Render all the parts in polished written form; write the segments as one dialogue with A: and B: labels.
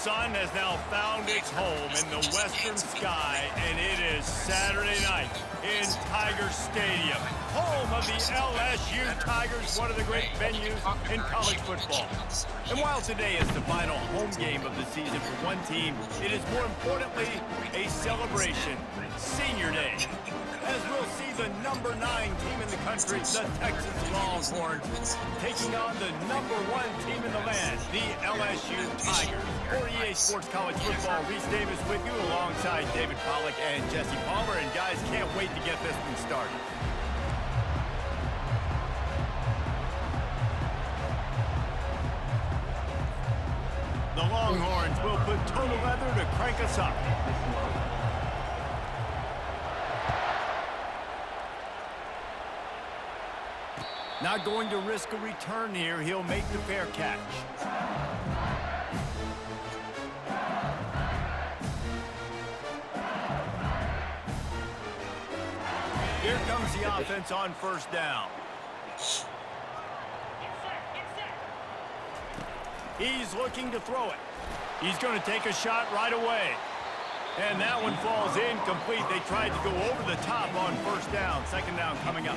A: sun has now found its home in the western sky, and it is Saturday night in Tiger Stadium, home of the LSU Tigers, one of the great venues in college football. And while today is the final home game of the season for one team, it is more importantly a celebration, Senior Day, as we'll see the number 9 team in the country, the Texas Longhorns, taking on the number 1 team in the land, the LSU Tigers. For EA Sports College Football, Reese Davis with you alongside David Pollack and Jesse Palmer. And guys, can't wait to get this one started. The Longhorns will put total leather to crank us up. Not going to risk a return here. He'll make the fair catch. Here comes the offense on first down. He's looking to throw it. He's going to take a shot right away. And that one falls incomplete. They tried to go over the top on first down. Second down coming up.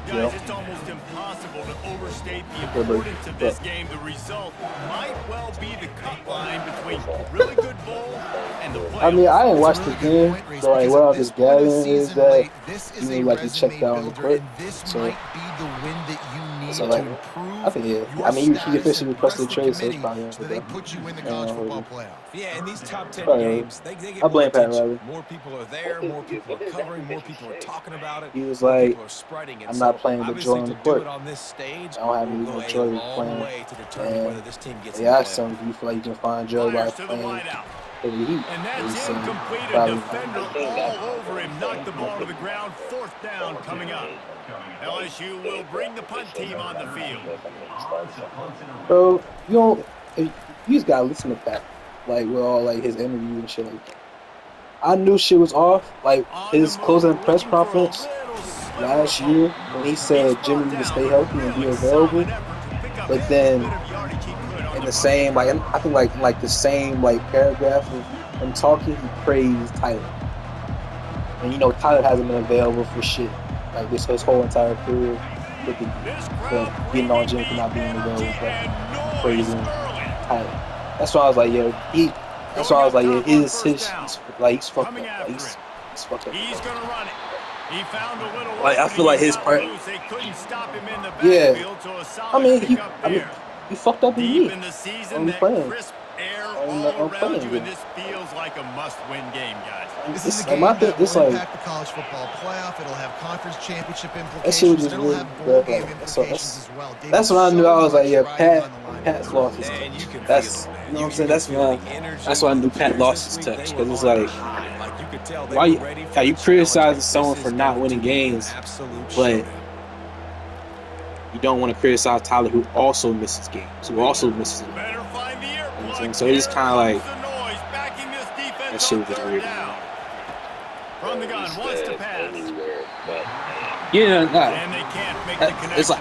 A: Guys, it's almost impossible to overstate the importance of this game. The result might well be the cut line between really good bowl and the play.
B: I mean, I didn't watch the game, so like what I was just gathering is that you like he checked out on the court. So like, I think yeah. I mean, he officially requested a trade, so it's probably
C: they put you in the college football playoff. Yeah, in these top 10 games, they get
B: more attention.
C: More people are there, more people are covering, more people are talking about it.
B: He was like, I'm not playing with joy on the court.
C: On this stage,
B: I don't have any more joy playing. And yeah, I asked him, do you feel like you can find joy by playing?
A: And that's incomplete. A defender all over him. Knocked the ball to the ground. Fourth down coming up. LSU will bring the punt team on the field.
B: Bro, you just gotta listen to that. Like, with all like his interview and shit like that. I knew shit was off. Like his closing press conference last year when he said Jimmy need to stay healthy and be available. But then in the same I think like the same paragraph of him talking, he praised Tyler. And Tyler hasn't been available for shit like this his whole entire career. With getting on Jimmy for not being available, but praising Tyler. That's why I was like, he's fucked up. He's fucked up.
A: He's gonna run it. He found a little
B: I feel like his part.
A: They couldn't stop him in the
B: backfield,
A: so a solid
B: I mean, he fucked up in me.
A: In the season, that crisp air all around you, and this feels like a must-win game, guys.
C: This is a game that will impact the college football playoff. It'll have conference championship implications. It'll have bowl game implications as well.
B: That's when I knew I was like, yeah, Pat's lost his touch. That's, you know what I'm saying? That's why I knew Pat lost his touch, because it's like, why you criticizing someone for not winning games, but you don't want to criticize Tyler, who also misses games, who also misses games. So it's kind of like, that shit was just weird.
A: From the gun, wants to pass.
B: Yeah, it's like,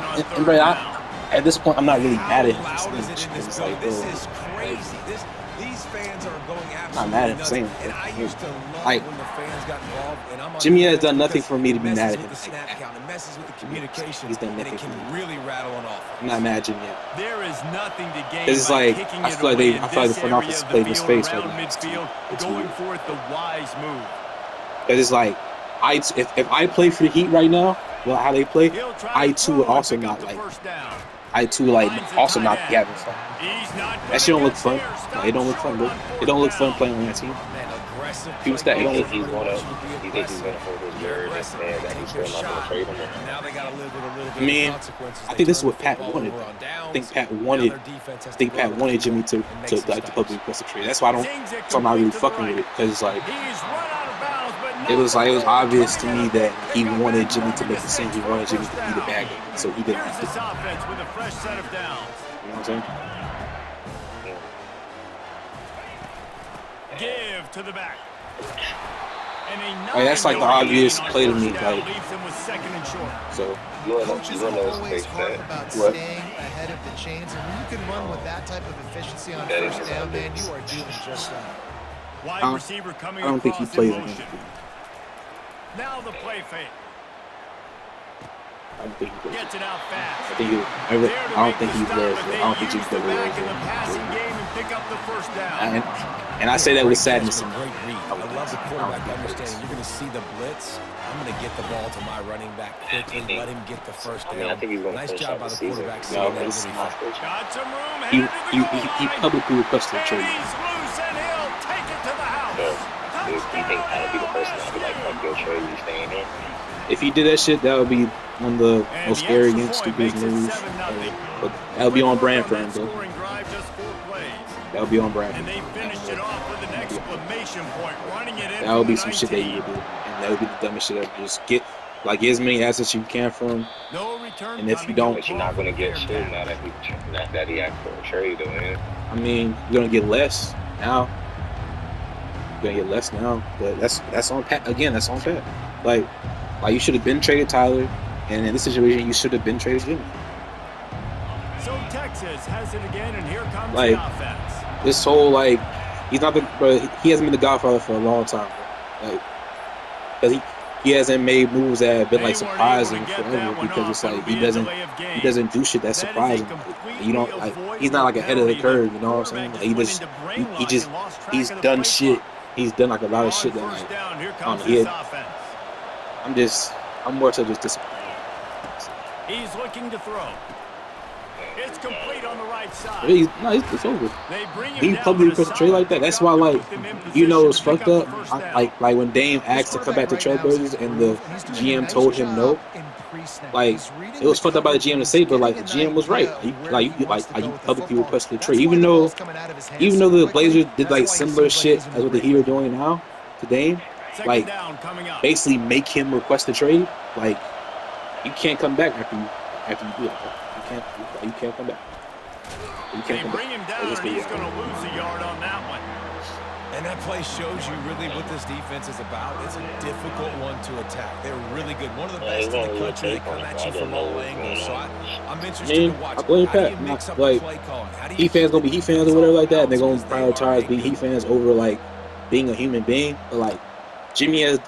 B: at this point, I'm not really mad at him. It's like,
C: this is crazy. These fans are going absolutely
B: not mad at him.
C: And I used to love when the fans got involved. And
B: Jimmy has done nothing for me to be mad at him.
C: The snap count, it messes with the communication.
B: He's done nothing
C: and it can really rattle an offense.
B: I'm not mad at Jimmy yet.
A: There is nothing to gain.
B: It's like I feel like the front office played in his face right now.
A: It's going for it, the wise move.
B: It's like if I play for the Heat right now, well, how they play, I too would also not like. I too also not be having fun. That shit don't look fun. No, it don't look fun, bro. It don't look fun playing on that team. People that
D: you think he's gonna hold his word and say that he's still not gonna trade him?
B: I mean, I think this is what Pat wanted. I think Pat wanted Jimmy to publicly request a trade. That's why I'm not really fucking with it, because it's like it was obvious to me that he wanted Jimmy to make the same. He wanted Jimmy to be the bad guy, so he didn't have to.
A: Offense with a fresh set of downs.
B: You know what I'm saying?
A: Give to the back.
B: That's like the obvious play to me. Like, so
C: Coaches are always harp about
B: What?
C: staying ahead of the chains, and when you can run with that type of efficiency on first down, man, you are doing just that.
A: Wide receiver coming
B: I don't think he
A: across
B: plays
A: in
B: against
A: motion.
B: him.
A: Now the play fake.
B: I don't think he plays.
A: Gets it out fast.
B: I don't think he wears it. I don't think he's
A: the
B: gonna wear
A: back in the passing
B: it.
A: game and pick up the first down.
B: And I say that with sadness.
E: Great read. I love the quarterback understanding. You're going to see the blitz. I'm going to get the ball to my running back quickly. Let him get the first down.
D: I think he's going to
E: Nice job by the quarterback.
B: No,
A: Got some room.
B: he publicly requested a trade.
A: He's loose and he'll take it to the house.
D: Do you think I'll be the person that'll be like, fuck your trade, you staying here?
B: If he did that shit, that would be one of the most arrogant, stupidest moves. But that would be on brand for him, though. That would be on brand.
A: And they finished it off with an exclamation point, running it in.
B: That would be some shit that you would do, and that would be the dumbest shit ever. Just get as many assets you can from him.
A: No return.
B: And if you don't,
D: but you're not gonna get shit now that he asked for a trade, though, man.
B: I mean, you're gonna get less now. You're gonna get less now, but that's on Pat again. That's on Pat. Like you should have been traded Tyler, and in this situation, you should have been traded Jimmy.
A: So Texas has it again, and here comes
B: Like,
A: the offense.
B: This whole he's not he hasn't been the Godfather for a long time, bro. Like, because he hasn't made moves that have been surprising forever. Because it's like he doesn't do shit that's surprising. You don't he's not ahead of the curve. You know what I'm saying? Like, he's done shit. He's done a lot of shit that I'm more so just disappointed.
A: He's looking to throw. It's complete on the right side.
B: It's over. He publicly requested a trade like that. That's why, it's fucked up. Like when Dame asked to come back to Trailblazers and the GM told him no. It was fucked up by the GM to say, but the GM was right. You publicly requested a trade, even though the Blazers did similar shit as what the Heat are doing now to Dame. Basically make him request a trade. You can't come back after you do it. You can't come back. You can't come
A: bring him down, and he's going to lose a yard on that one.
E: And that play shows you really what this defense is about. It's a difficult one to attack. They're really good. One of the best in the country. They come at you from all angles. So I'm interested to watch.
B: I blame Pat. Heat fans gonna be Heat fans or whatever like that, and they're gonna prioritize being Heat fans over being a human being. But Jimmy has,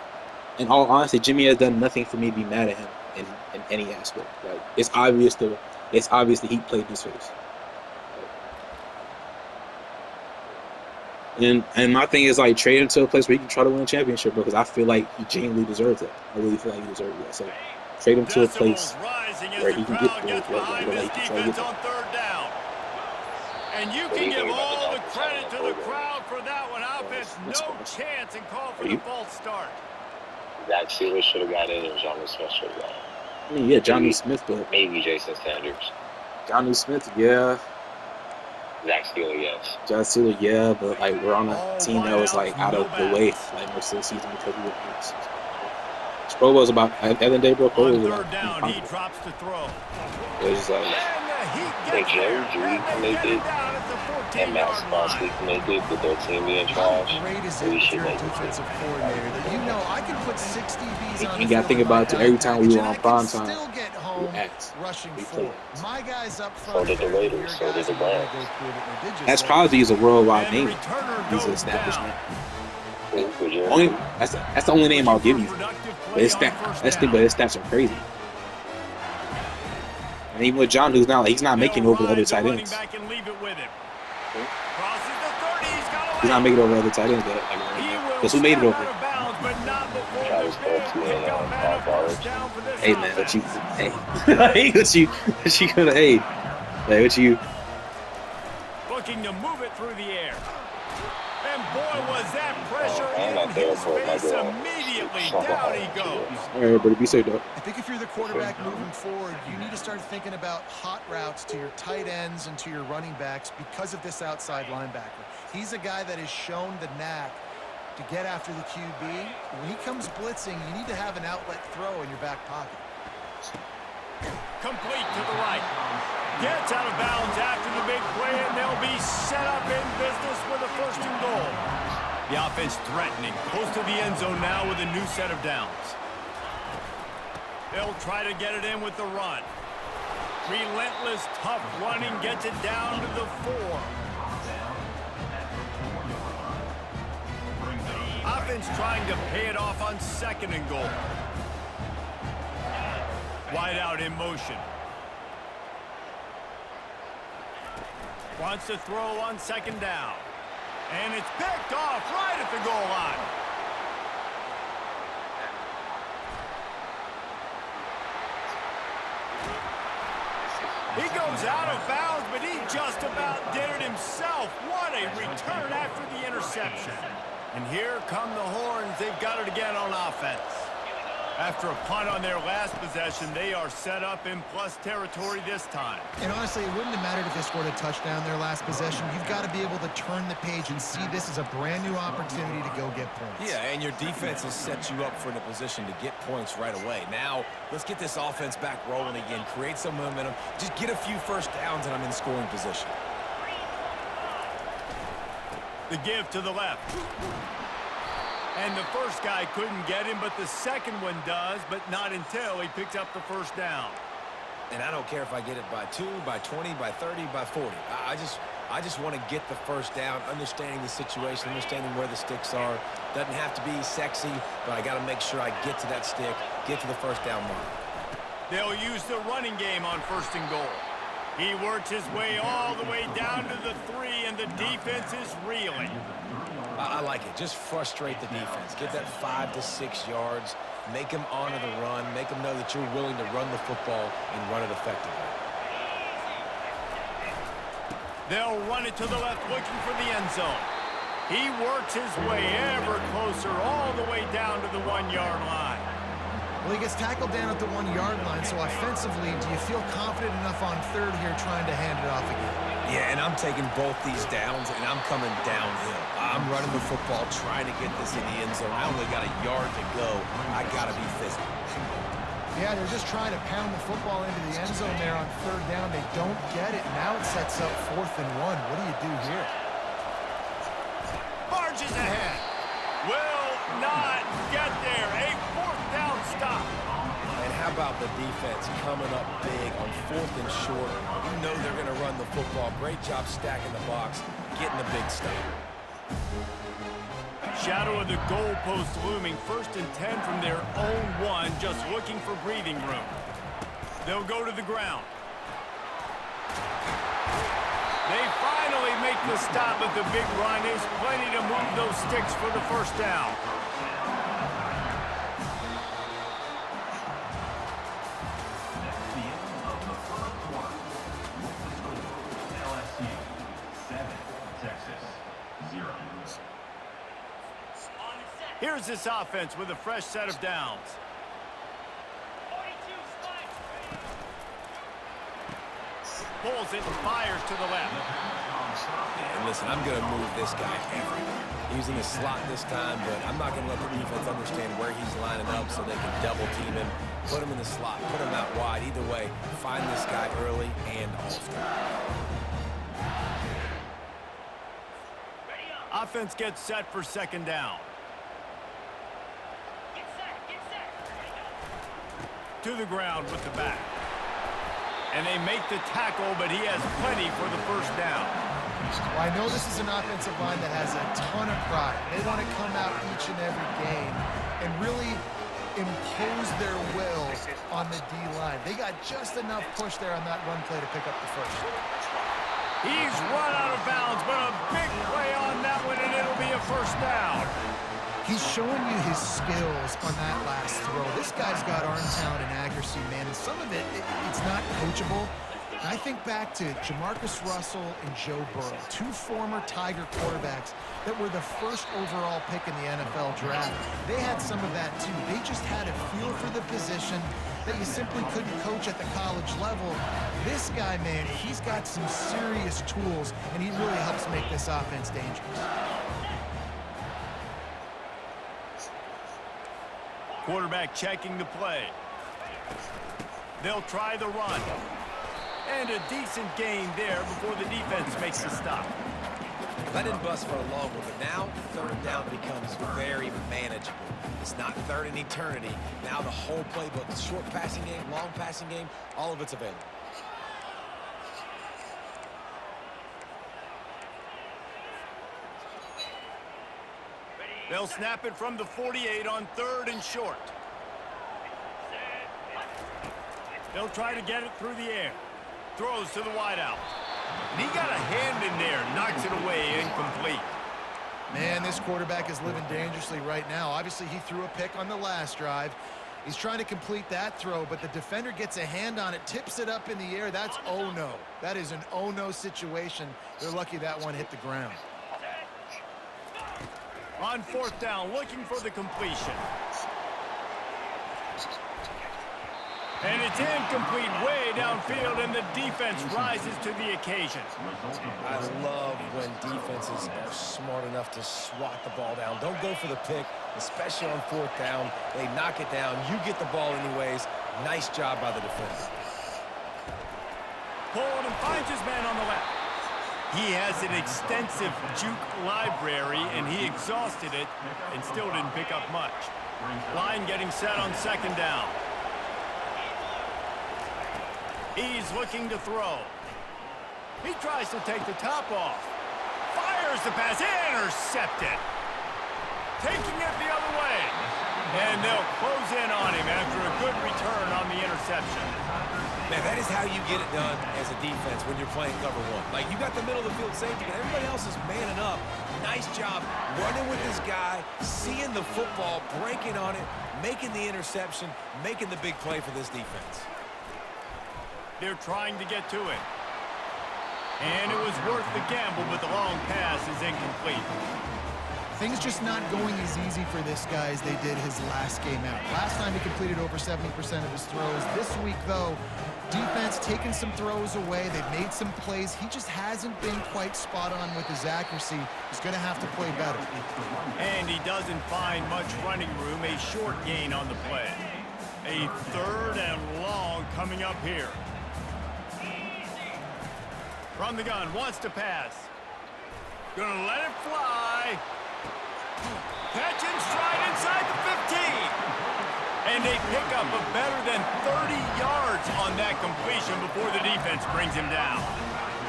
B: in all honesty, Jimmy has done nothing for me to be mad at him in any aspect. It's obvious the Heat played his face. And my thing is trade him to a place where he can try to win a championship, because I feel like he genuinely deserves it. I really feel like he deserves that. So trade him to a place where he can get where he can try to get there.
A: And you can give all the credit to the crowd for that one. Offense, no chance, and call for the false start.
D: Zach Sealer should have got in, and Johnny Smith should have got in.
B: I mean, yeah, Johnny Smith, but
D: maybe Jason Sanders.
B: Johnny Smith, yeah.
D: Zach Sealer, yes.
B: John Sealer, yeah, but we're on a team that was out of the way most of the season because we were out. Pro was about at the end of the day, bro. Pro was about
A: down, he drops to throw.
B: It was
D: think Jerry Judy can make it, and Matt Spassky can make it, with their team being trash. We should make it.
C: I can put 60 Bs on.
B: You got to think about it too. Every time we were on prime time, we act. We played.
D: So did the Raiders. So did the Browns.
B: That's Crosby is a worldwide name. He's an establishment. That's the only name I'll give you. But his stats are crazy. And even with John, who's now he's not making over the other tight ends. He's not making over the other tight ends. Because who made it over? Hey man, what you? Hey, what you gonna? Hey, what you?
A: Looking to move it through the air. And boy, was that pressure in his face immediately. Down he goes.
B: All right, but be safe, though.
C: I think if you're the quarterback moving forward, you need to start thinking about hot routes to your tight ends and to your running backs because of this outside linebacker. He's a guy that has shown the knack to get after the QB. When he comes blitzing, you need to have an outlet throw in your back pocket.
A: Complete to the right. Gets out of bounds after the big play, and they'll be set up in business with a 1st and goal. The offense threatening, close to the end zone now with a new set of downs. They'll try to get it in with the run. Relentless, tough running gets it down to the 4. Offense trying to pay it off on 2nd and goal. Wide out in motion. Wants to throw on 2nd down. And it's picked off right at the goal line. He goes out of bounds, but he just about did it himself. What a return after the interception. And here come the horns. They've got it again on offense. After a punt on their last possession, they are set up in plus territory this time.
C: And honestly, it wouldn't have mattered if they scored a touchdown their last possession. You've got to be able to turn the page and see this as a brand new opportunity to go get points.
E: Yeah, and your defense has set you up for a position to get points right away. Now, let's get this offense back rolling again, create some momentum, just get a few first downs, and I'm in scoring position.
A: The give to the left. And the first guy couldn't get him, but the second one does, but not until he picked up the first down.
E: And I don't care if I get it by 2, by 20, by 30, by 40. I just want to get the first down, understanding the situation, understanding where the sticks are. Doesn't have to be sexy, but I got to make sure I get to that stick, get to the first down mark.
A: They'll use the running game on 1st and goal. He works his way all the way down to the 3, and the defense is reeling.
E: I like it. Just frustrate the defense. Get that 5 to 6 yards. Make them honor the run. Make them know that you're willing to run the football and run it effectively.
A: They'll run it to the left, looking for the end zone. He works his way ever closer, all the way down to the 1-yard line.
C: Well, he gets tackled down at the 1-yard line, so offensively, do you feel confident enough on 3rd here trying to hand it off again?
E: Yeah, and I'm taking both these downs, and I'm coming downhill. I'm running the football, trying to get this in the end zone. I only got a yard to go. I got to be physical.
C: Yeah, they're just trying to pound the football into the end zone there on 3rd down. They don't get it. Now it sets up 4th and 1. What do you do here?
A: Barges ahead. Will not get there. A 4th down stop.
E: And how about the defense coming up big on 4th and short? You know they're going to run the football. Great job stacking the box, getting the big stop.
A: Shadow of the goalpost looming. 1st and 10 from their own 1, just looking for breathing room. They'll go to the ground. They finally make the stop, but the big run is plenty to move those sticks for the first down. Here's this offense with a fresh set of downs. Pulls it and fires to the left.
E: And listen, I'm going to move this guy everywhere. Using the slot this time, but I'm not going to let the defense understand where he's lining up so they can double team him, put him in the slot, put him out wide. Either way, find this guy early and often.
A: Offense gets set for 2nd down. To the ground with the back. And they make the tackle, but he has plenty for the first down.
C: Well, I know this is an offensive line that has a ton of pride. They want to come out each and every game and really impose their will on the D-line. They got just enough push there on that run play to pick up the first.
A: He's run out of bounds, but a big play on that one, and it'll be a first down.
C: He's showing you his skills on that last throw. This guy's got arm talent and accuracy, man, and some of it's not coachable. And I think back to Jamarcus Russell and Joe Burrow, 2 former Tiger quarterbacks that were the first overall pick in the NFL draft. They had some of that, too. They just had a feel for the position that you simply couldn't coach at the college level. This guy, man, he's got some serious tools, and he really helps make this offense dangerous.
A: Quarterback checking the play. They'll try the run. And a decent gain there before the defense makes the stop.
E: That didn't bust for a long one, but now third down becomes very manageable. It's not third in eternity. Now the whole playbook, short passing game, long passing game, all of it's available.
A: They'll snap it from the 48 on 3rd and short. They'll try to get it through the air. Throws to the wideout. And he got a hand in there, knocks it away, incomplete.
C: Man, this quarterback is living dangerously right now. Obviously, he threw a pick on the last drive. He's trying to complete that throw, but the defender gets a hand on it, tips it up in the air. That's oh-no. That is an oh-no situation. They're lucky that one hit the ground.
A: On 4th down, looking for the completion. And it's incomplete way downfield, and the defense rises to the occasion.
E: I love when defenses are smart enough to swat the ball down. Don't go for the pick, especially on 4th down. They knock it down. You get the ball anyways. Nice job by the defender.
A: Pulled and finds his man on the left. He has an extensive juke library, and he exhausted it and still didn't pick up much. Line getting set on 2nd down. He's looking to throw. He tries to take the top off. Fires the pass, intercepted. Taking it the other way. And they'll close in on him after a good return on the interception.
E: Man, that is how you get it done as a defense when you're playing cover one. Like, you got the middle of the field safety, but everybody else is manning up. Nice job running with this guy, seeing the football, breaking on it, making the interception, making the big play for this defense.
A: They're trying to get to it. And it was worth the gamble, but the long pass is incomplete.
C: Things just not going as easy for this guy as they did his last game out. Last time he completed over 70% of his throws. This week, though, defense taking some throws away. They've made some plays. He just hasn't been quite spot on with his accuracy. He's going to have to play better.
A: And he doesn't find much running room. A short gain on the play. A 3rd and long coming up here. From the gun, wants to pass. Gonna let it fly. Catch and stride inside the 15. And they pick up a better than 30 yards on that completion before the defense brings him down.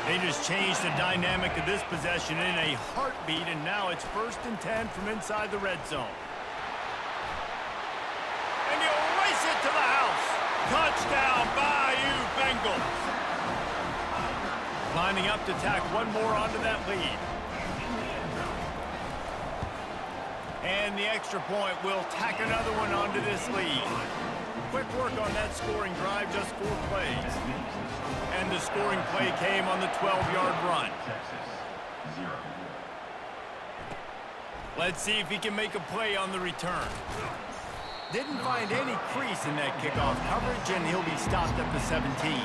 A: They just changed the dynamic of this possession in a heartbeat, and now it's 1st and 10 from inside the red zone. And you race it to the house. Touchdown, Bayou Bengals. Lining up to tack one more onto that lead. And the extra point will tack another one onto this lead. Quick work on that scoring drive, just 4 plays. And the scoring play came on the 12-yard run. Let's see if he can make a play on the return. Didn't find any crease in that kickoff coverage, and he'll be stopped at the 17.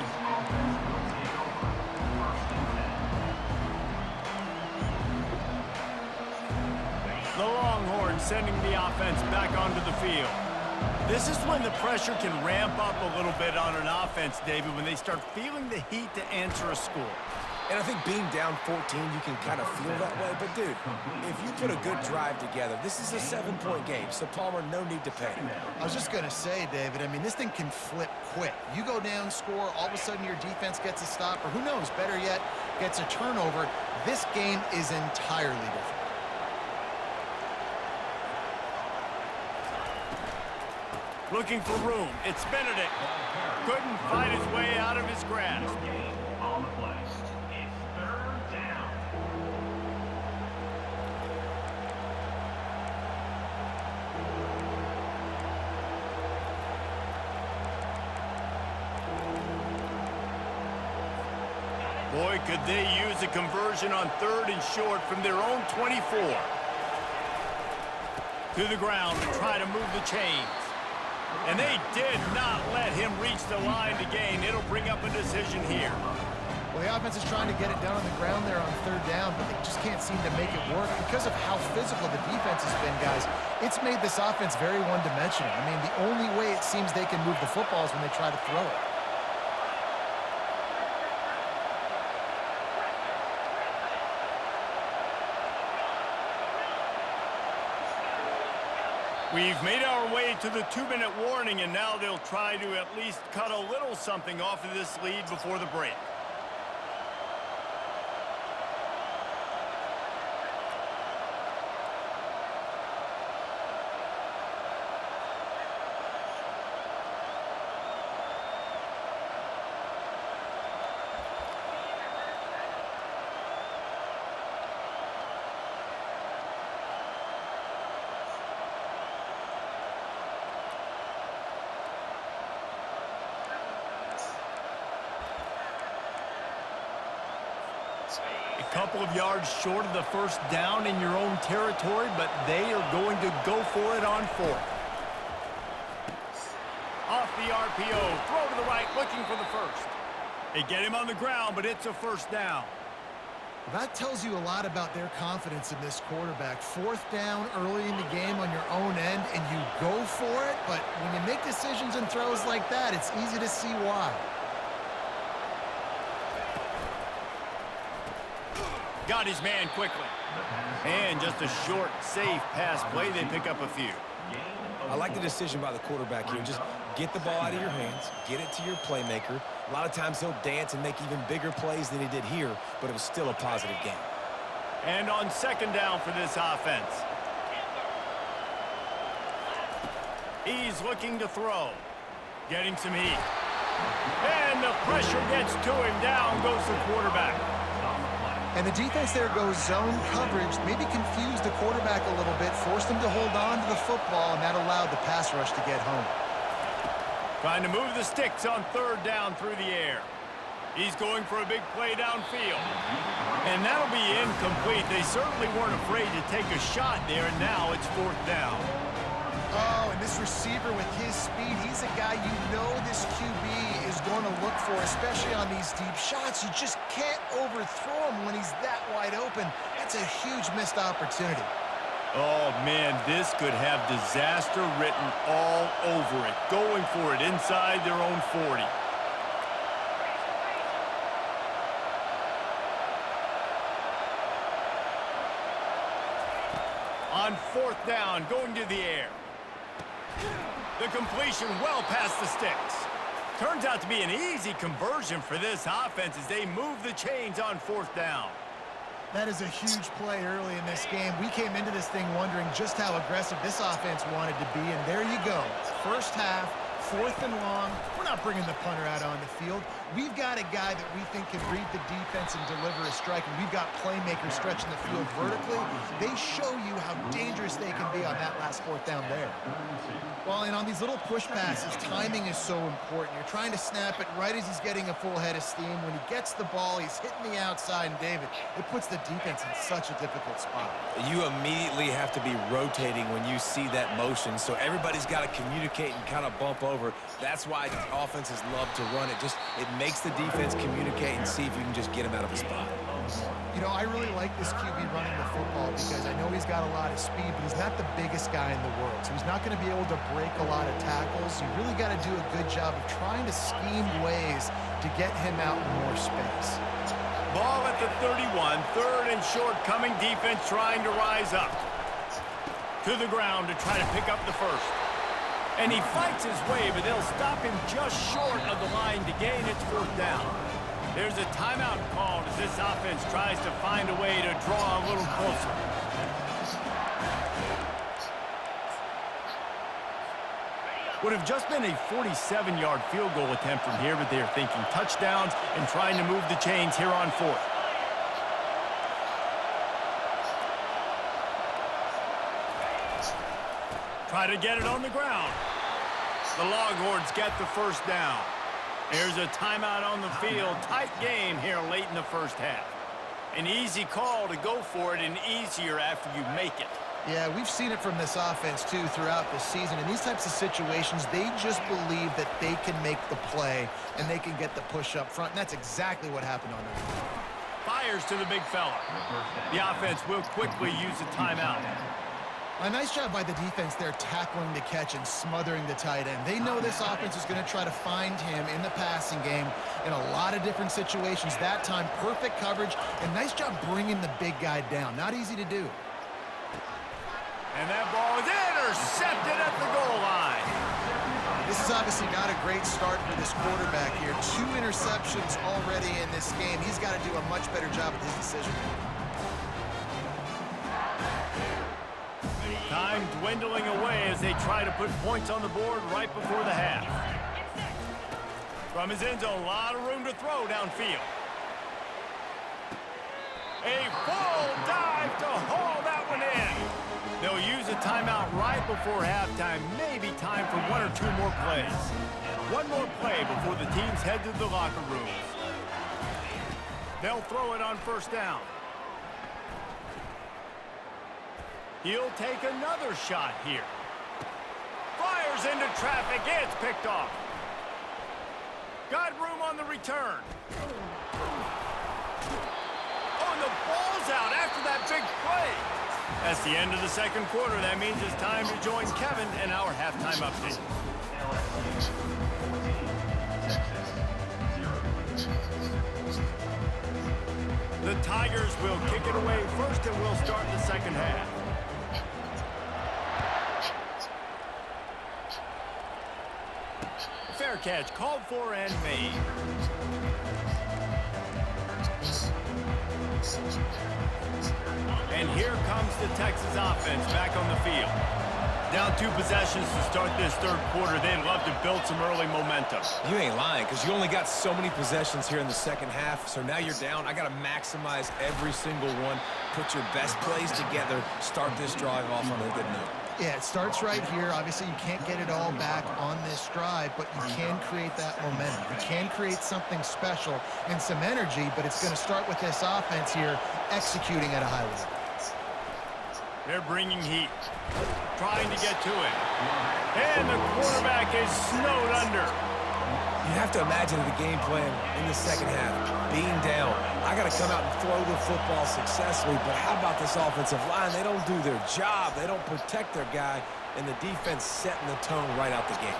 A: The Longhorns sending the offense back onto the field. This is when the pressure can ramp up a little bit on an offense, David, when they start feeling the heat to answer a score.
E: And I think being down 14, you can kind of feel that way. But, dude, if you put a good drive together, this is a 7-point game. So, Palmer, no need to panic.
C: I was just going to say, David, I mean, this thing can flip quick. You go down, score, all of a sudden your defense gets a stop, or who knows, better yet, gets a turnover. This game is entirely different.
A: Looking for room. It's Benedict. Couldn't fight his way out of his grasp.
F: On the play. It's 3rd down.
A: Boy, could they use a conversion on 3rd and short from their own 24. To the ground to try to move the chains. And they did not let him reach the line to gain. It'll bring up a decision here.
C: Well, the offense is trying to get it down on the ground there on 3rd down, but they just can't seem to make it work because of how physical the defense has been, guys. It's made this offense very one-dimensional. I mean, the only way it seems they can move the football is when they try to throw it.
A: We've made our way to the 2-minute warning, and now they'll try to at least cut a little something off of this lead before the break. A couple of yards short of the first down in your own territory, but they are going to go for it on fourth. Off the RPO, throw to the right, looking for the first. They get him on the ground, but it's a first down.
C: That tells you a lot about their confidence in this quarterback. Fourth down early in the game on your own end, and you go for it, but when you make decisions and throws like that, it's easy to see why.
A: Got his man quickly. And just a short, safe pass play. They pick up a few.
E: I like the decision by the quarterback here. Just get the ball out of your hands, get it to your playmaker. A lot of times he'll dance and make even bigger plays than he did here, but it was still a positive game.
A: And on second down for this offense. He's looking to throw. Getting some heat. And the pressure gets to him. Down goes the quarterback.
C: And the defense there goes zone coverage, maybe confused the quarterback a little bit, forced him to hold on to the football, and that allowed the pass rush to get home.
A: Trying to move the sticks on third down through the air. He's going for a big play downfield. And that'll be incomplete. They certainly weren't afraid to take a shot there, and now it's fourth down.
C: Oh, and this receiver with his speed, he's a guy you know this QB is going to look for, especially on these deep shots. You just can't overthrow him when he's that wide open. That's a huge missed opportunity.
A: Oh, man, this could have disaster written all over it. Going for it inside their own 40. On fourth down, going to the air. The completion well past the sticks. Turns out to be an easy conversion for this offense as they move the chains on fourth down.
C: That is a huge play early in this game. We came into this thing wondering just how aggressive this offense wanted to be, and there you go. First half, fourth and long. We're not bringing the punter out on the field. We've got a guy that we think can read the defense and deliver a strike, and we've got playmakers stretching the field vertically. They show you how dangerous they can be on that last fourth down there. Well, and on these little push passes, timing is so important. You're trying to snap it right as he's getting a full head of steam. When he gets the ball, he's hitting the outside, and David, it puts the defense in such a difficult spot.
E: You immediately have to be rotating when you see that motion, so everybody's got to communicate and kind of bump over. That's why offenses love to run it. It makes the defense communicate and see if you can just get him out of a spot.
C: You know, I really like this QB running the football because I know he's got a lot of speed, but he's not the biggest guy in the world. So he's not going to be able to break a lot of tackles. You really got to do a good job of trying to scheme ways to get him out in more space.
A: Ball at the 31, third and short, coming defense trying to rise up. To the ground to try to pick up the first. And he fights his way, but they'll stop him just short of the line to gain its fourth down. There's a timeout called as this offense tries to find a way to draw a little closer. Would have just been a 47-yard field goal attempt from here, but they are thinking touchdowns and trying to move the chains here on fourth. Try to get it on the ground. The Longhorns get the first down. There's a timeout on the field. Tight game here late in the first half. An easy call to go for it and easier after you make it.
C: Yeah, we've seen it from this offense, too, throughout the season. In these types of situations, they just believe that they can make the play and they can get the push up front, and that's exactly what happened on the field.
A: Fires to the big fella. The offense will quickly use a timeout.
C: A nice job by the defense there tackling the catch and smothering the tight end. They know this offense is going to try to find him in the passing game in a lot of different situations. That time, perfect coverage, and nice job bringing the big guy down. Not easy to do.
A: And that ball is Intercepted at the goal line.
C: This is obviously not a great start for this quarterback here. 2 interceptions already in this game. He's got to do a much better job with his decision making.
A: Time dwindling away as they try to put points on the board right before the half. From his end zone, a lot of room to throw downfield. A full dive to haul that one in. They'll use a timeout right before halftime. Maybe time for 1 or 2 more plays. One more play before the teams head to the locker rooms. They'll throw it on first down. He'll take another shot here. Fires into traffic. It's picked off. Got room on the return. Oh, and the ball's out after that big play. That's the end of the second quarter. That means it's time to join Kevin in our halftime update. The Tigers will kick it away first, and we'll start the second half. Fair catch called for and made. And here comes the Texas offense back on the field. Down 2 possessions to start this third quarter. They'd love to build some early momentum.
E: You ain't lying, because you only got so many possessions here in the second half, so now you're down. I got to maximize every single one, put your best plays together, start this drive off on a good note.
C: Yeah, it starts right here. Obviously, you can't get it all back on this drive, but you can create that momentum. You can create something special and some energy, but it's going to start with this offense here executing at a high level.
A: They're bringing heat, trying to get to it. And the quarterback is snowed under.
E: You have to imagine the game plan in the second half. Being down, I got to come out and throw the football successfully, but how about this offensive line? They don't do their job. They don't protect their guy, and the defense setting the tone right out the gate.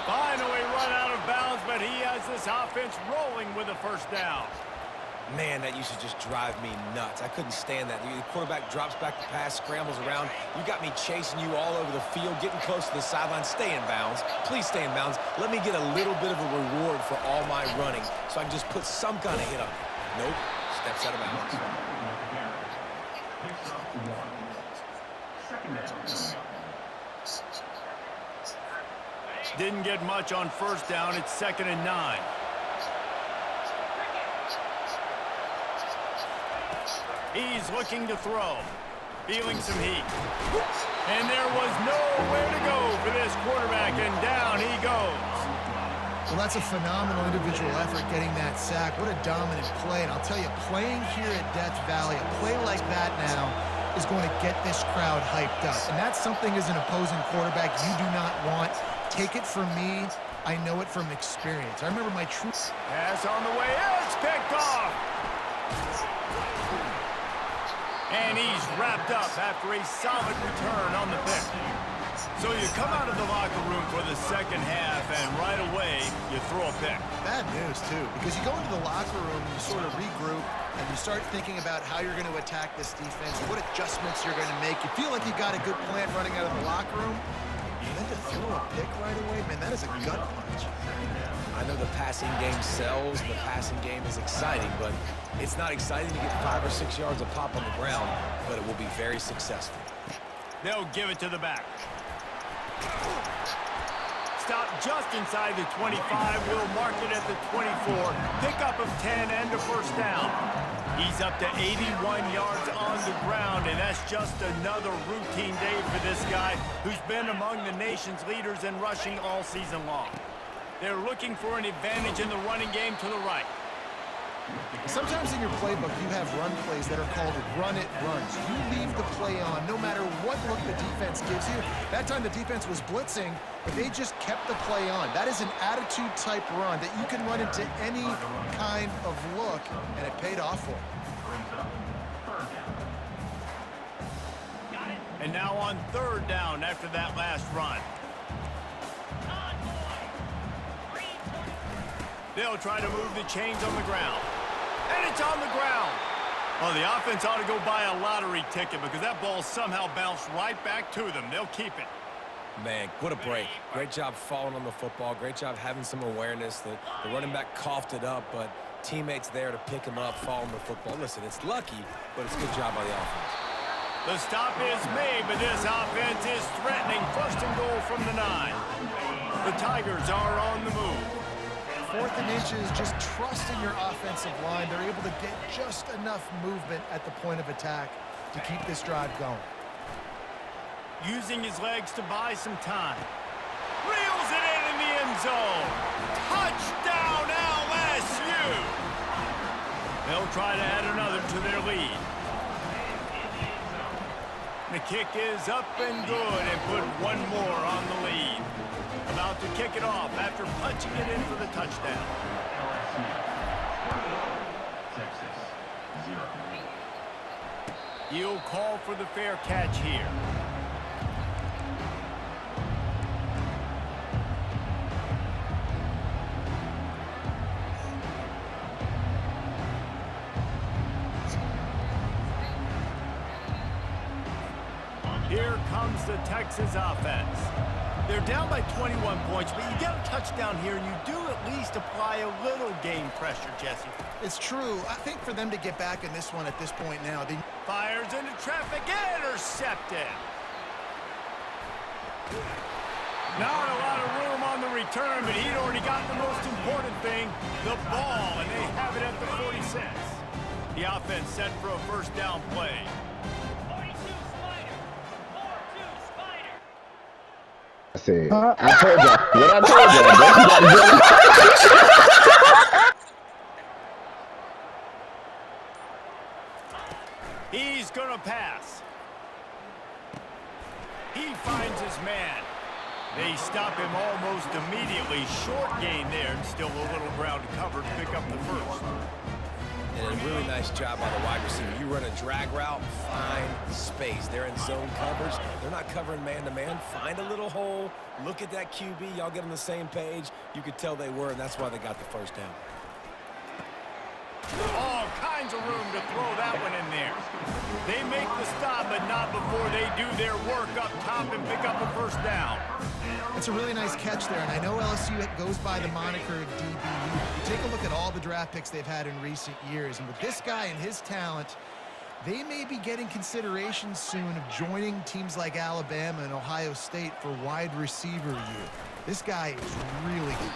A: Finally run out of bounds, but he has this offense rolling with a first down.
E: Man, that used to just drive me nuts. I couldn't stand that. The quarterback drops back the pass, scrambles around. You got me chasing you all over the field, getting close to the sideline. Stay in bounds. Please stay in bounds. Let me get a little bit of a reward for all my running so I can just put some kind of hit on you. Nope. Steps out of bounds.
A: Didn't get much on first down. It's 2nd and 9. He's looking to throw, feeling some heat. And there was nowhere to go for this quarterback, and down he goes.
C: Well, that's a phenomenal individual effort getting that sack. What a dominant play. And I'll tell you, playing here at Death Valley, a play like that now is going to get this crowd hyped up. And that's something as an opposing quarterback you do not want. Take it from me. I know it from experience. I remember my true...
A: Pass on the way. It's picked off. And he's wrapped up after a solid return on the pick. So you come out of the locker room for the second half, and right away, you throw a pick.
C: Bad news, too, because you go into the locker room, you sort of regroup, and you start thinking about how you're going to attack this defense, what adjustments you're going to make. You feel like you got a good plan running out of the locker room, and then to throw a pick right away, man, that is a gut punch.
E: I know the passing game sells, the passing game is exciting, but it's not exciting to get 5 or 6 yards of pop on the ground, but it will be very successful.
A: They'll give it to the back. Stop just inside the 25. We'll mark it at the 24. Pickup of 10 and a first down. He's up to 81 yards on the ground, and that's just another routine day for this guy who's been among the nation's leaders in rushing all season long. They're looking for an advantage in the running game to the right.
C: Sometimes in your playbook, you have run plays that are called run-it runs. You leave the play on no matter what look the defense gives you. That time the defense was blitzing, but they just kept the play on. That is an attitude-type run that you can run into any kind of look, and it paid off for them.
A: And now on third down after that last run. They'll try to move the chains on the ground. And it's on the ground. Oh, the offense ought to go buy a lottery ticket because that ball somehow bounced right back to them. They'll keep it.
E: Man, what a break. Great job falling on the football. Great job having some awareness. The running back coughed it up, but teammates there to pick him up, fall on the football. Listen, it's lucky, but it's a good job by the offense.
A: The stop is made, but this offense is threatening. First and goal from the 9. The Tigers are on the move.
C: 4th and inches, just trust in your offensive line. They're able to get just enough movement at the point of attack to keep this drive going.
A: Using his legs to buy some time. Reels it in the end zone. Touchdown, LSU! They'll try to add another to their lead. The kick is up and good and put one more on the lead. About to kick it off after punching it in for the touchdown.
F: Texas, 0.
A: He'll call for the fair catch here. Here comes the Texas offense. They're down by 21 points, but you get a touchdown here, and you do at least apply a little game pressure, Jesse.
C: It's true. I think for them to get back in this one at this point now, they...
A: Fires into traffic, intercepted. Not a lot of room on the return, but he'd already got the most important thing, the ball, and they have it at the 46. The offense set for a first down play.
G: I said, I told y'all. What I told y'all.
A: He's going to pass. He finds his man. They stop him almost immediately. Short gain there, and still a little ground to cover to pick up the first.
E: And a really nice job by the wide receiver. You run a drag route, find space. They're in zone coverage. They're not covering man-to-man. Find a little hole. Look at that QB. Y'all get on the same page. You could tell they were, and that's why they got the first down.
A: All kinds of room to throw that one in there. They make the stop, but not before they do their work up top and pick up a first down.
C: It's a really nice catch there, and I know LSU goes by the moniker of DBU. You take a look at all the draft picks they've had in recent years, and with this guy and his talent, they may be getting consideration soon of joining teams like Alabama and Ohio State for wide receiver year. This guy is really good.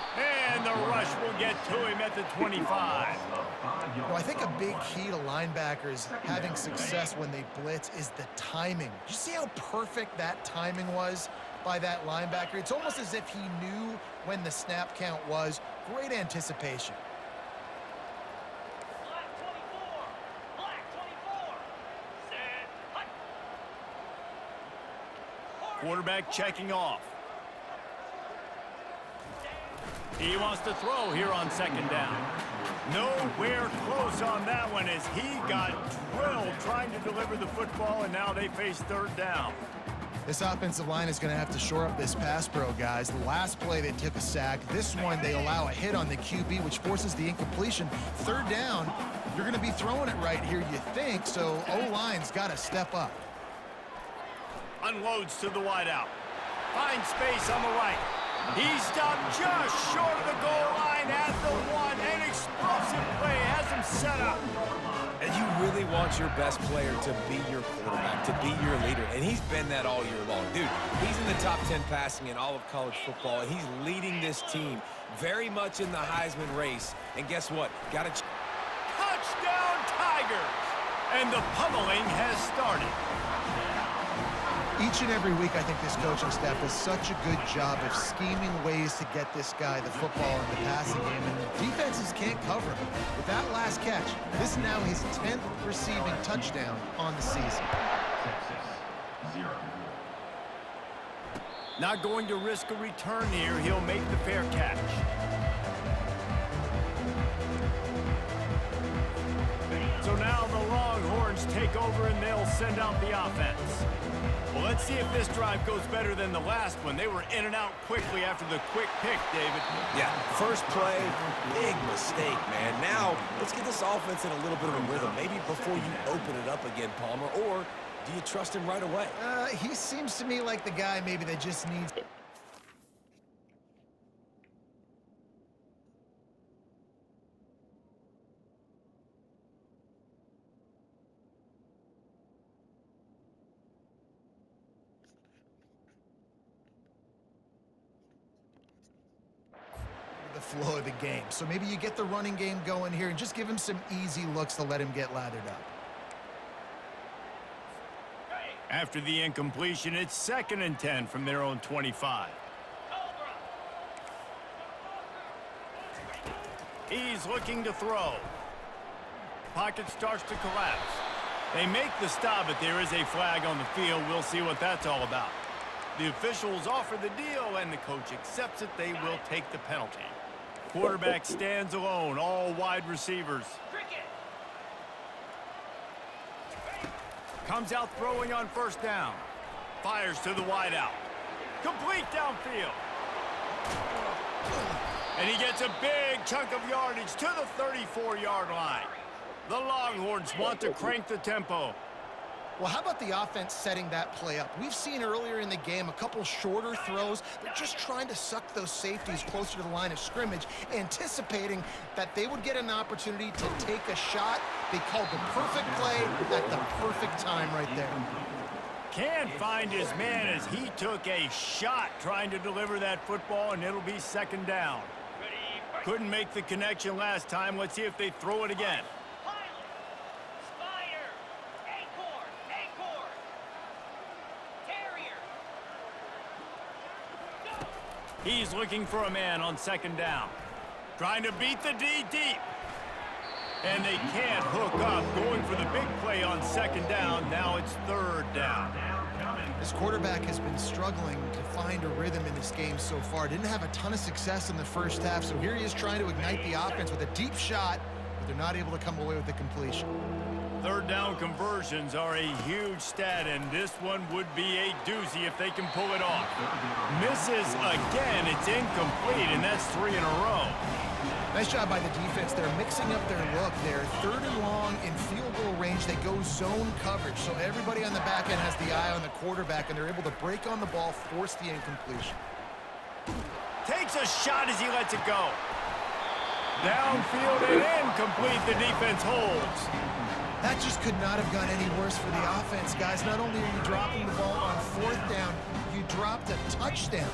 A: And the rush will get to him at the 25.
C: You know, I think a big key to linebackers having success when they blitz is the timing. Did you see how perfect that timing was by that linebacker? It's almost as if he knew when the snap count was. Great anticipation.
A: Quarterback checking off. He wants to throw here on second down. Nowhere close on that one as he got drilled trying to deliver the football, and now they face third down.
C: This offensive line is going to have to shore up this pass pro, guys. The last play they took a sack. This one they allow a hit on the QB, which forces the incompletion. Third down, you're going to be throwing it right here, you think, so O-line's got to step up.
A: Unloads to the wideout. Finds space on the right. He stopped just short of the goal line at the 1. An explosive play has him set up.
E: And you really want your best player to be your quarterback, to be your leader. And he's been that all year long. Dude, he's in the top 10 passing in all of college football. And he's leading this team very much in the Heisman race. And guess what? Got a
A: touchdown Tigers. And the pummeling has started.
C: Each and every week, I think this coaching staff does such a good job of scheming ways to get this guy the football in the passing game, and defenses can't cover him. With that last catch, this is now his 10th receiving touchdown on the season.
F: Texas, 0.
A: Not going to risk a return here. He'll make the fair catch. So now the Longhorns take over, and they'll send out the offense. Well, let's see if this drive goes better than the last one. They were in and out quickly after the quick pick, David.
E: Yeah, first play, big mistake, man. Now, let's get this offense in a little bit of a rhythm. Maybe before you open it up again, Palmer, or do you trust him right away?
C: He seems to me like the guy maybe that just needs... the flow of the game. So maybe you get the running game going here and just give him some easy looks to let him get lathered up.
A: After the incompletion, it's 2nd and 10 from their own 25. He's looking to throw. Pocket starts to collapse. They make the stop, but there is a flag on the field. We'll see what that's all about. The officials offer the deal, and the coach accepts it. They will take the penalty. Quarterback stands alone, all wide receivers. Comes out throwing on 1st down. Fires to the wideout. Complete downfield. And he gets a big chunk of yardage to the 34-yard line. The Longhorns want to crank the tempo.
C: Well, how about the offense setting that play up? We've seen earlier in the game a couple shorter throws, but just trying to suck those safeties closer to the line of scrimmage, anticipating that they would get an opportunity to take a shot. They called the perfect play at the perfect time right there.
A: Can't find his man as he took a shot trying to deliver that football, and it'll be 2nd down. Couldn't make the connection last time. Let's see if they throw it again. He's looking for a man on 2nd down. Trying to beat the D deep. And they can't hook up. Going for the big play on 2nd down. Now it's 3rd down.
C: This quarterback has been struggling to find a rhythm in this game so far. Didn't have a ton of success in the first half, so here he is trying to ignite the offense with a deep shot, but they're not able to come away with the completion.
A: 3rd down conversions are a huge stat, and this one would be a doozy if they can pull it off. Misses again. It's incomplete, and that's 3 in a row.
C: Nice job by the defense. They're mixing up their look. They're 3rd and long in field goal range. They go zone coverage, so everybody on the back end has the eye on the quarterback, and they're able to break on the ball, force the incompletion.
A: Takes a shot as he lets it go. Downfield and incomplete. The defense holds.
C: That just could not have gone any worse for the offense, guys. Not only are you dropping the ball on 4th down, you dropped a touchdown.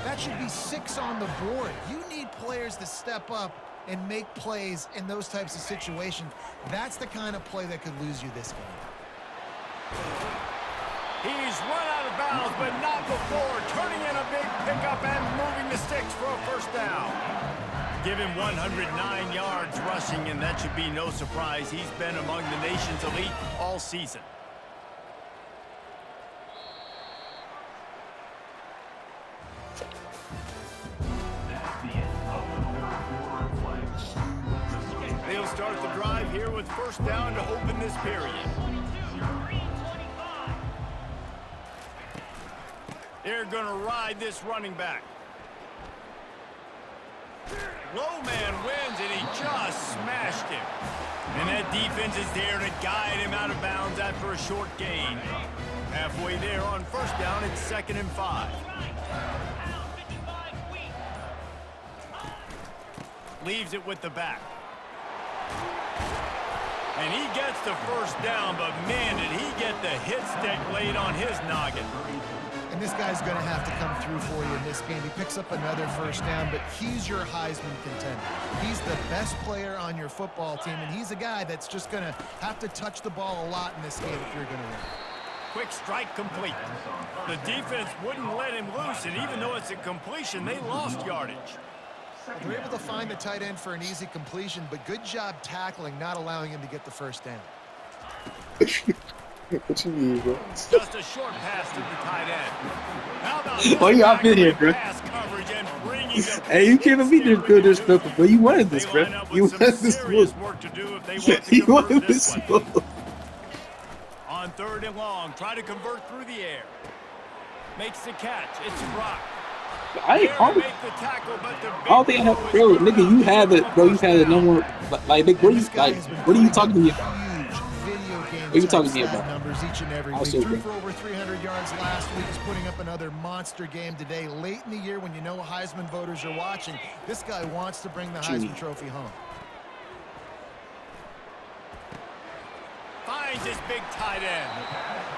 C: That should be 6 on the board. You need players to step up and make plays in those types of situations. That's the kind of play that could lose you this game.
A: He's run out of bounds, but not before. Turning in a big pickup and moving the sticks for a 1st down. Give him 109 yards rushing, and that should be no surprise. He's been among the nation's elite all season. They'll start the drive here with 1st down to open this period. They're going to ride this running back. Low man wins, and he just smashed him. And that defense is there to guide him out of bounds after a short gain. Halfway there on 1st down, it's 2nd and 5. Leaves it with the back. And he gets the 1st down, but man, did he get the hit stick laid on his noggin.
C: And this guy's going to have to come through for you in this game. He picks up another 1st down, but he's your Heisman contender. He's the best player on your football team, and he's a guy that's just going to have to touch the ball a lot in this game if you're going to win.
A: Quick strike complete. The defense wouldn't let him loose, and even though it's a completion, they lost yardage.
C: They're able to find the tight end for an easy completion, but good job tackling, not allowing him to get the 1st down.
B: What you mean, bro?
A: Just a short pass to the tight end. How about
B: Why you out here, bro? Hey, you can't be disrespectful, bro. You wanted this, bro. You wanted this move. You wanted this move.
A: On On 3rd and long, try to convert through the air. Makes the catch. It's Brock.
B: I don't
A: Make the tackle, but the
B: think I have, bro, nigga, you have it, bro. You had the number, like, nigga, what are you talking to me about? What are you talking to me about?
C: Numbers each and every week. Threw for over 300 yards last week. He's putting up another monster game today. Late in the year, when you know Heisman voters are watching, this guy wants to bring the Heisman Trophy home.
A: Finds his big tight end.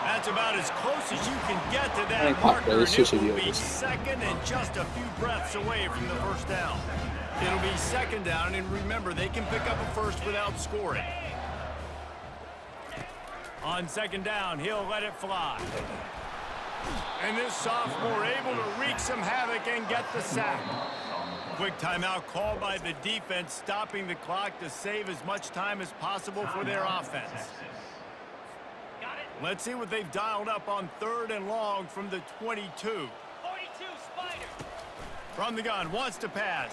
A: That's about as close as you can get to that marker. And it will be second and just a few breaths away from the first down. It'll be second down, and remember, they can pick up a first without scoring. On second down, he'll let it fly. And this sophomore able to wreak some havoc and get the sack. Quick timeout called by the defense, stopping the clock to save as much time as possible for their offense. Let's see what they've dialed up on 3rd and long from the 22.
F: 42, Spider.
A: From the gun, wants to pass.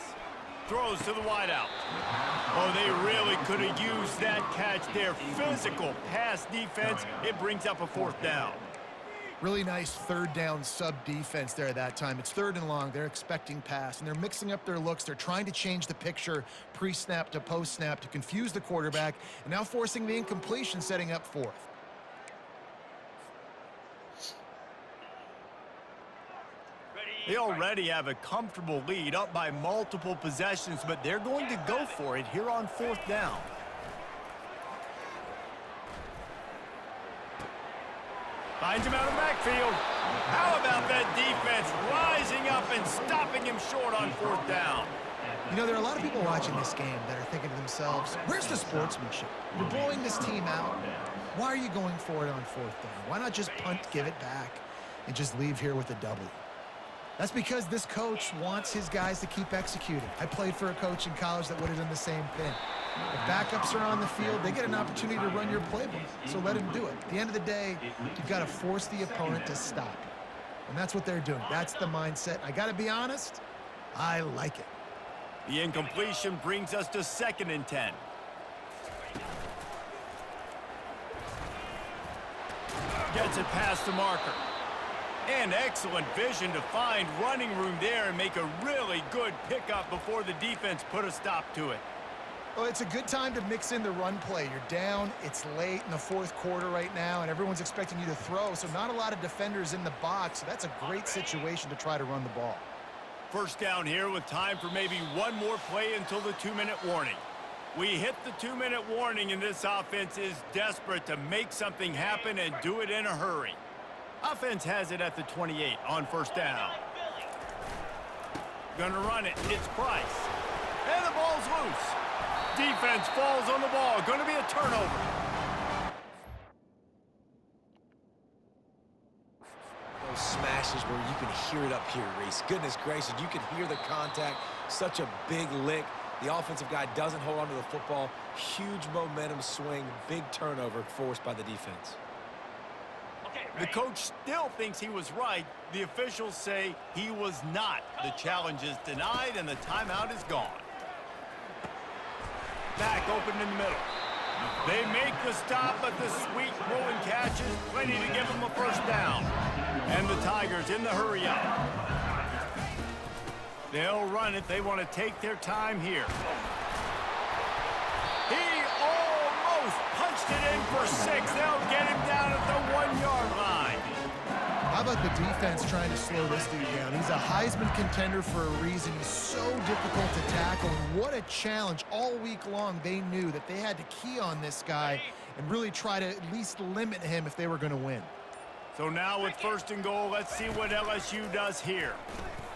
A: Throws to the wideout. Oh, they really could have used that catch there. Physical pass defense. It brings up a 4th down.
C: Really nice 3rd down sub defense there at that time. It's 3rd and long. They're expecting pass, and they're mixing up their looks. They're trying to change the picture pre-snap to post-snap to confuse the quarterback, and now forcing the incompletion, setting up 4th.
A: They already have a comfortable lead, up by multiple possessions, but they're going to go for it here on 4th down. Finds him out of the backfield. How about that defense rising up and stopping him short on 4th down?
C: You know, there are a lot of people watching this game that are thinking to themselves, where's the sportsmanship? You're blowing this team out. Why are you going for it on 4th down? Why not just punt, give it back, and just leave here with a W? That's because this coach wants his guys to keep executing. I played for a coach in college that would have done the same thing. If backups are on the field, they get an opportunity to run your playbook, so let him do it. At the end of the day, you've got to force the opponent to stop. And that's what they're doing. That's the mindset. I got to be honest, I like it.
A: The incompletion brings us to 2nd and 10. Gets it past the marker. And excellent vision to find running room there and make a really good pickup before the defense put a stop to it.
C: Well, it's a good time to mix in the run play. You're down, it's late in the 4th quarter right now, and everyone's expecting you to throw, so not a lot of defenders in the box, so that's a great situation to try to run the ball.
A: First down here with time for maybe one more play until the 2-minute warning. We hit the 2-minute warning, and this offense is desperate to make something happen and do it in a hurry. Offense has it at the 28 on 1st down. Gonna run it. It's Price. And the ball's loose. Defense falls on the ball. Gonna be a turnover.
E: Those smashes where you can hear it up here, Reese. Goodness gracious, you can hear the contact. Such a big lick. The offensive guy doesn't hold on to the football. Huge momentum swing. Big turnover forced by the defense.
A: The coach still thinks he was right. The officials say he was not. The challenge is denied, and the timeout is gone. Back open in the middle. They make the stop, but the sweet rolling catch is plenty to give them a 1st down. And the Tigers in the hurry up. They'll run it. They want to take their time here. He almost punched it in for 6. They'll get him down at the 1-yard line.
C: How about the defense trying to slow this dude down? He's a Heisman contender for a reason. He's so difficult to tackle. And what a challenge. All week long, they knew that they had to key on this guy and really try to at least limit him if they were going to win.
A: So now with 1st and goal, let's see what LSU does here.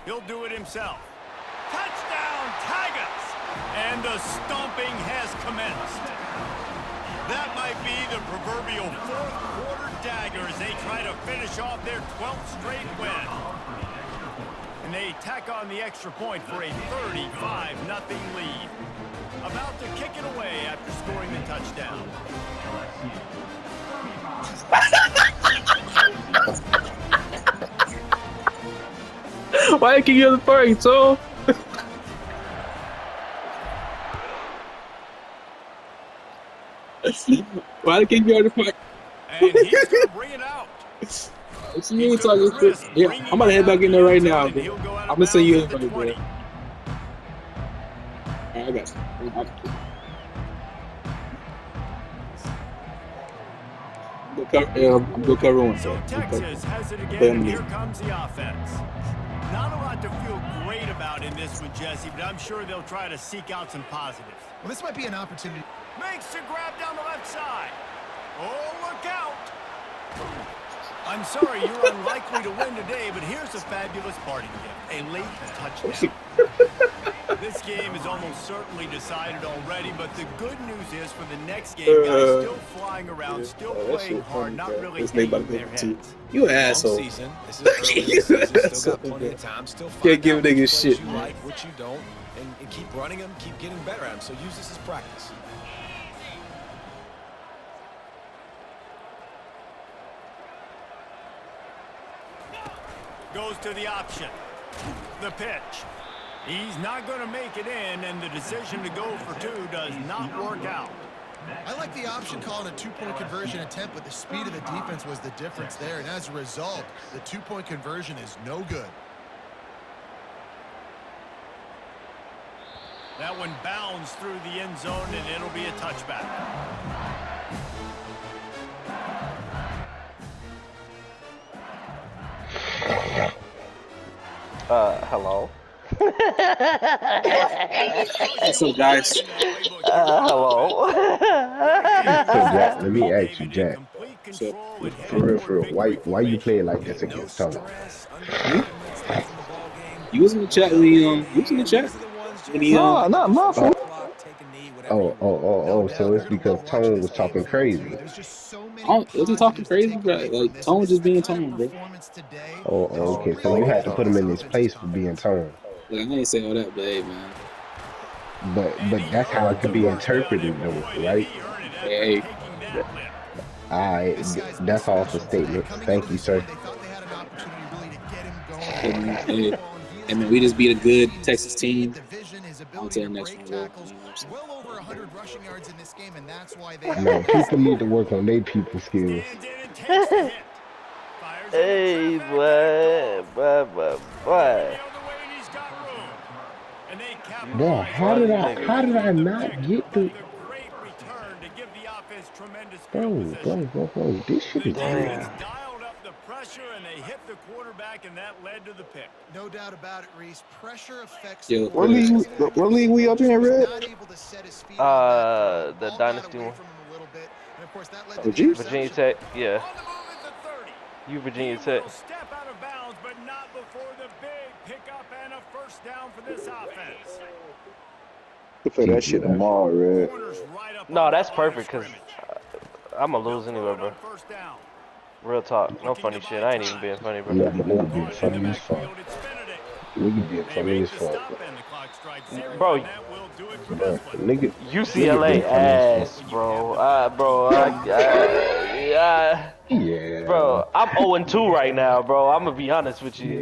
A: He'll do it himself. Touchdown, Tigers! And the stomping has commenced. That might be the proverbial 4th quarter dagger as they try to finish off their 12th straight win. And they tack on the extra point for a 35-0 lead. About to kick it away after scoring the touchdown.
B: Why can you the party, so? Why can't you the party?
A: And he's going to bring it out.
B: What you mean talking shit? Yeah, I'm about to head back in there right now, bro. I'm gonna send you an invite, bro. Alright, I got you. I'm gonna cover one.
A: So Texas has it again, and here comes the offense. Not a lot to feel great about in this one, Jesse, but I'm sure they'll try to seek out some positives.
C: Well, this might be an opportunity.
A: Makes the grab down the left side. Oh, look out. I'm sorry, you're unlikely to win today, but here's a fabulous parting gift. A late touchdown. This game is almost certainly decided already, but the good news is for the next game, guys still flying around, still playing hard, not really taking their heads.
B: You an asshole.
E: This is early in the season, still got plenty of time, still
B: Can't give niggas shit,
E: you like, what you don't, and keep running them, keep getting better at them. So use this as practice.
A: Goes to the option. The pitch. He's not going to make it in, and the decision to go for two does not work out.
C: I like the option calling a two-point conversion attempt, but the speed of the defense was the difference there. And as a result, the two-point conversion is no good.
A: That one bounds through the end zone, and it'll be a touchback.
H: Hello?
B: What's up, guys?
H: Hello?
G: So Jack, let me ask you, Jack. For real, why you play like this against Tony?
B: You was in the chat when you was in the chat when he
H: No, not my fault.
G: So it's because Tone was talking crazy.
B: Wasn't talking crazy, bro. Like Tone just being Tone, bro.
G: Okay. So you had to put him in his place for being Tone.
B: Like I ain't say all that, but hey, man.
G: But that's how it could be interpreted, though, right?
B: Hey.
G: Alright, that's all for statement. Thank you, sir.
B: Hey, man, we just beat a good Texas team. On to the next one, bro.
C: Well over 100 rushing yards in this game, and that's why they
G: No, people need to work on their people skills.
H: Hey, boy.
G: Bro, how did I not get the... Bro, this shit is crazy.
A: And they hit the quarterback, and that led to the pick.
C: No doubt about it, Reese. Pressure affects.
B: Yo,
G: What league we up in, Red?
H: The Dynasty one. Virginia Tech, yeah. You Virginia Tech.
A: Step out of bounds, but not before the big pickup and a first down for this offense.
G: Play that shit tomorrow, Red.
H: No, that's perfect, because I'm going to lose anyway, bro. Real talk. No funny shit. I ain't even being funny, bro.
G: Yeah, we'll be funny as fuck. We can be funny as fuck.
H: Bro,
G: Nigga,
H: UCLA ass, bro.
G: yeah.
H: Bro, I'm 0-2 right now, bro. I'm going to be honest with you.